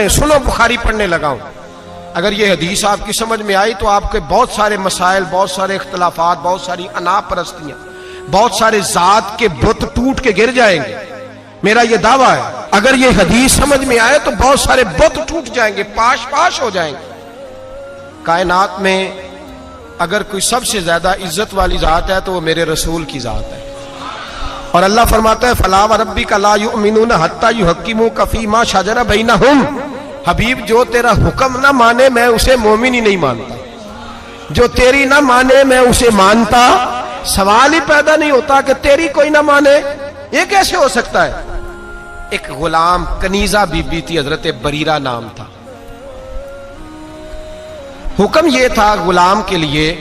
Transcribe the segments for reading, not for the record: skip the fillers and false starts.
सुनो बुखारी पढ़ने लगा हूं। अगर ये हदीस आपकी समझ में आई तो आपके बहुत सारे मसाइल, बहुत सारे इख्तलाफात, बहुत सारी अनापरस्तियां, बहुत सारे जात के बुत टूट के गिर जाएंगे। मेरा ये दावा है, अगर ये हदीस समझ में आए तो बहुत सारे बुत टूट जाएंगे, पाश पाश हो जाएंगे। कायनात में अगर कोई सबसे ज्यादा इज्जत वाली जात है तो वो मेरे रसूल की जात है। और अल्लाह फरमाता है फला व रब्बिका ला युमिनूना हत्ता युहक्किमूका फीमा शजरा बैनहुम। हबीब जो तेरा हुक्म ना माने मैं उसे मोमिन ही नहीं मानता, जो तेरी ना माने मैं उसे मानता। सवाल ही पैदा नहीं होता कि तेरी कोई ना माने, ये कैसे हो सकता है। एक गुलाम कनीजा बीबी थी, हजरत बरीरा नाम था। हुक्म ये था गुलाम के लिए,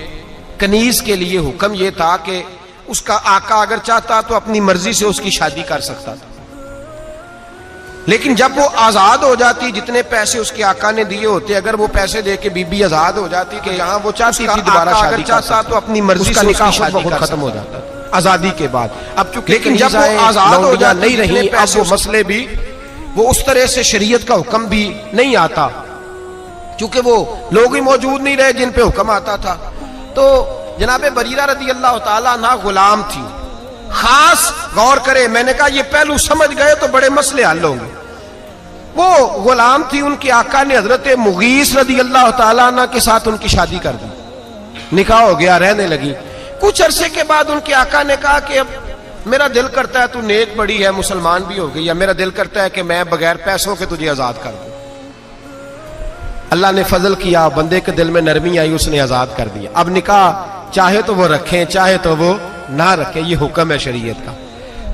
कनीज के लिए हुक्म ये था कि उसका आका अगर चाहता तो अपनी मर्जी से उसकी शादी कर सकता था, लेकिन जब वो आजाद हो जाती, जितने पैसे उसके आका ने दिए होते, अगर वो पैसे दे के बीबी आजाद हो जाती कि यहाँ वो चाहती थी दोबारा शादी चाहता तो अपनी मर्जी से निकाह खत्म हो जाता आजादी के बाद। अब चूंकि लेकिन जब वो आजाद हो जाती नहीं रही, अब वो मसले भी वो उस तरह से शरीयत का हुक्म भी नहीं आता, क्योंकि वो लोग ही मौजूद नहीं रहे जिन पे हुक्म आता था। तो जनाबे बरीरा रदी अल्लाह ताला ना गुलाम थी। खास गौर करे, मैंने कहा ये पहलू समझ गए तो बड़े मसले हल होंगे। वो गुलाम थी, उनके आका ने हजरत मुगीस रदी अल्लाह ताला ना के साथ उनकी शादी कर दी, निकाह हो गया, रहने लगी। कुछ अरसे के बाद उनके आका ने कहा कि अब मेरा दिल करता है, तू नेक बड़ी है, मुसलमान भी हो गई, या मेरा दिल करता है कि मैं बगैर पैसों के तुझे आजाद कर दूं। अल्लाह ने फजल किया, बंदे के दिल में नरमी आई, उसने आजाद कर दिया। अब निकाह चाहे तो वो रखें, चाहे तो वो ना रखें, ये हुक्म है शरीयत का।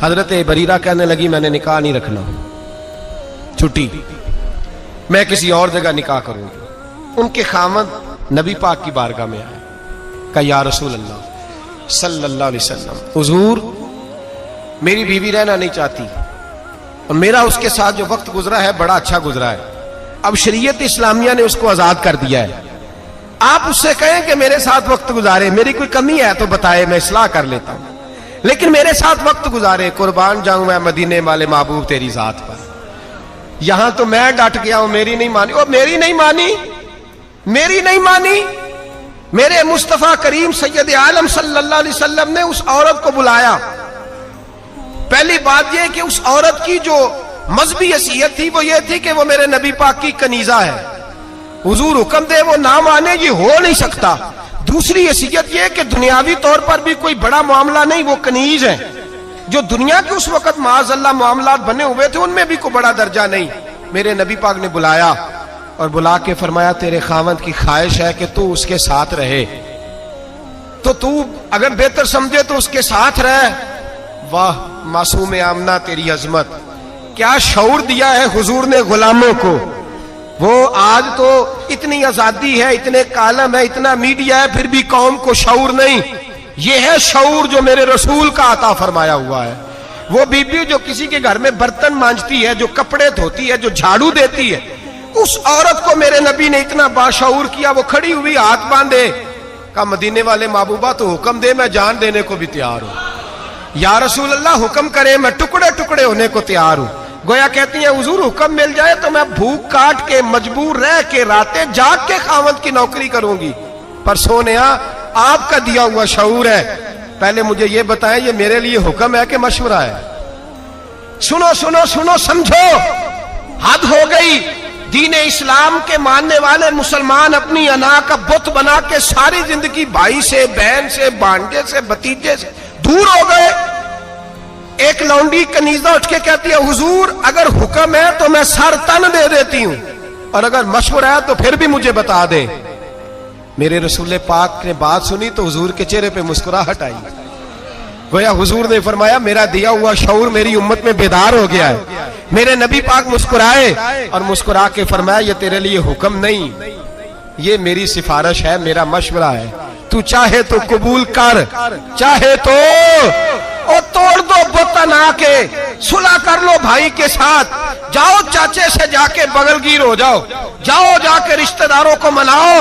हजरत बरीरा कहने लगी मैंने निकाह नहीं रखना, छुट्टी, मैं किसी और जगह निकाह करूंगी। उनके खामद नबी पाक की बारगाह में आए, कहा या रसूल अल्लाह सल्लल्लाहु अलैहि वसल्लम, हुजूर मेरी बीवी रहना नहीं चाहती और मेरा उसके साथ जो वक्त गुजरा है बड़ा अच्छा गुजरा है, अब शरीयत इस्लामिया ने उसको आजाद कर दिया है, आप उससे कहें कि मेरे साथ वक्त गुजारे, मेरी कोई कमी है तो बताए, मैं इस्लाह कर लेता हूं, लेकिन मेरे साथ वक्त गुजारे। कुर्बान जाऊं मैं मदीने वाले महबूब तेरी जात पर। यहां तो मैं डट गया हूं, मेरी नहीं मानी। और मेरी नहीं मानी, मेरी नहीं मानी। मेरे मुस्तफा करीम सैयद आलम सल्लल्लाहु अलैहि वसल्लम ने उस औरत को बुलाया। पहली बात यह कि उस औरत की जो मजहबी हैसियत थी वो ये थी कि वो मेरे नबी पाक की कनीजा है, हुजूर हुक्म दे वो ना माने, ये हो नहीं सकता। दूसरी हैसियत ये कि दुनियावी तौर पर भी कोई बड़ा मामला नहीं, वो कनीज है। जो दुनिया के उस वक्त माज़अल्लाह मामलात बने हुए थे उनमें भी कोई बड़ा दर्जा नहीं। मेरे नबी पाक ने बुलाया और बुला के फरमाया तेरे खावंद की ख्वाहिश है कि तू उसके साथ रहे, तो तू अगर बेहतर समझे तो उसके साथ रहे। वाह मासूम आमना तेरी अजमत, क्या शऊर दिया है हुजूर ने गुलामों को। वो आज तो इतनी आजादी है, इतने कालम है, इतना मीडिया है, फिर भी कौम को शऊर नहीं। ये है शऊर जो मेरे रसूल का अता फरमाया हुआ है। वो बीबी जो किसी के घर में बर्तन मांजती है, जो कपड़े धोती है, जो झाड़ू देती है, उस औरत को मेरे नबी ने इतना बाशऊर किया, वो खड़ी हुई हाथ बांधे, कहा मदीने वाले महबूबा तो हुक्म दे, मैं जान देने को भी तैयार हूं। या रसूल अल्लाह हुक्म करे, मैं टुकड़े टुकड़े होने को तैयार हूं। गोया कहती है हुजूर हुक्म मिल जाए तो मैं भूख काट के मजबूर रह के रातें जाग के खावंद की नौकरी करूंगी, पर सोनिया आपका दिया हुआ शऊर है। पहले मुझे ये बताएं ये मेरे लिए हुक्म है कि मशवरा है। सुनो सुनो सुनो, समझो, हद हो गई। दीन इस्लाम के मानने वाले मुसलमान अपनी अना का बुत बना के सारी जिंदगी भाई से, बहन से, भांजे से, भतीजे से दूर हो गए। एक लौंडी कनीजा उठ के कहती है हुजूर अगर हुक्म है तो मैं सर तन दे देती हूं, और अगर मशवरा है तो फिर भी मुझे बता दे। मेरे रसूल पाक ने बात सुनी तो हुजूर के चेहरे पे मुस्कुराहट आई। गोया हुजूर ने फरमाया मेरा दिया हुआ शऊर मेरी उम्मत में बेदार हो गया है। मेरे नबी पाक मुस्कुराए और मुस्कुरा के फरमाया ये तेरे लिए हुक्म नहीं, ये मेरी सिफारिश है, मेरा मशवरा है। तू चाहे तो कबूल कर, चाहे तो और तोड़ दो बुत ना के, सुलह कर लो भाई के साथ, जाओ चाचे से जाके बगलगीर हो जाओ, जाओ जाके रिश्तेदारों को मनाओ,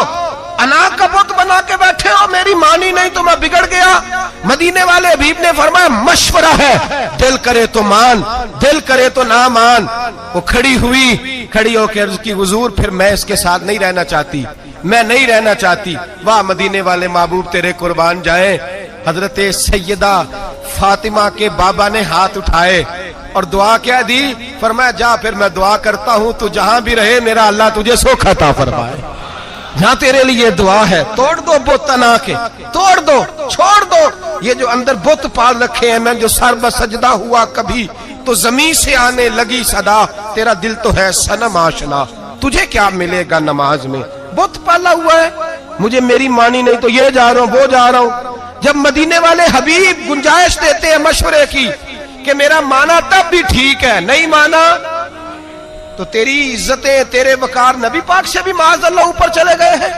انا کا بت بنا کے بیٹھے ہو، میری مانی نہیں تو میں بگڑ گیا۔ مدینے والے حبیب نے فرمایا مشورہ ہے، دل کرے تو مان، دل کرے تو نہ مان۔ وہ کھڑی ہوئی، کھڑی ہو کے عرض کی حضور پھر میں اس کے ساتھ نہیں رہنا چاہتی، میں نہیں رہنا چاہتی۔ واہ مدینے والے محبوب تیرے قربان جائیں۔ حضرت سیدہ فاطمہ کے بابا نے ہاتھ اٹھائے اور دعا کیا دی؟ فرمایا جا پھر میں دعا کرتا ہوں تو جہاں بھی رہے میرا اللہ تجھے سوکھ عطا فرمائے، جہاں تیرے لیے دعا ہے۔ توڑ دو بت انا کے، توڑ دو، چھوڑ دو یہ جو اندر بت پال رکھے ہیں۔ میں جو سر بسجدہ ہوا کبھی تو زمین سے آنے لگی صدا، تیرا دل تو ہے صنم آشنا، تجھے کیا ملے گا نماز میں؟ بت پالا ہوا ہے، مجھے میری مانی نہیں تو یہ جا رہا ہوں وہ جا رہا ہوں۔ جب مدینے والے حبیب گنجائش دیتے ہیں مشورے کی کہ میرا مانا تب بھی ٹھیک ہے، نہیں مانا تو تیری عزتیں تیرے وقار نبی پاک سے بھی معاذ اللہ اوپر چلے گئے ہیں۔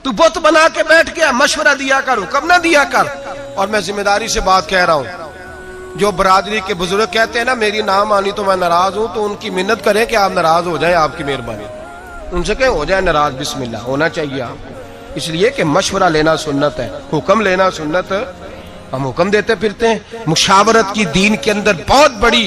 تو بت بنا کے بیٹھ گیا، مشورہ دیا کر، حکم نہ دیا کر۔ اور میں ذمہ داری سے بات کہہ رہا ہوں، جو برادری کے بزرگ کہتے ہیں نا میری نہ مانی تو میں ناراض ہوں، تو ان کی منت کریں کہ آپ ناراض ہو جائیں، آپ کی مہربانی ان سے کہیں ہو جائے ناراض، بسم اللہ ہونا چاہیے آپ کو، اس لیے کہ مشورہ لینا سنت ہے، حکم لینا سنت۔ ہم حکم دیتے پھرتے ہیں، مشاورت کی دین کے اندر بہت بڑی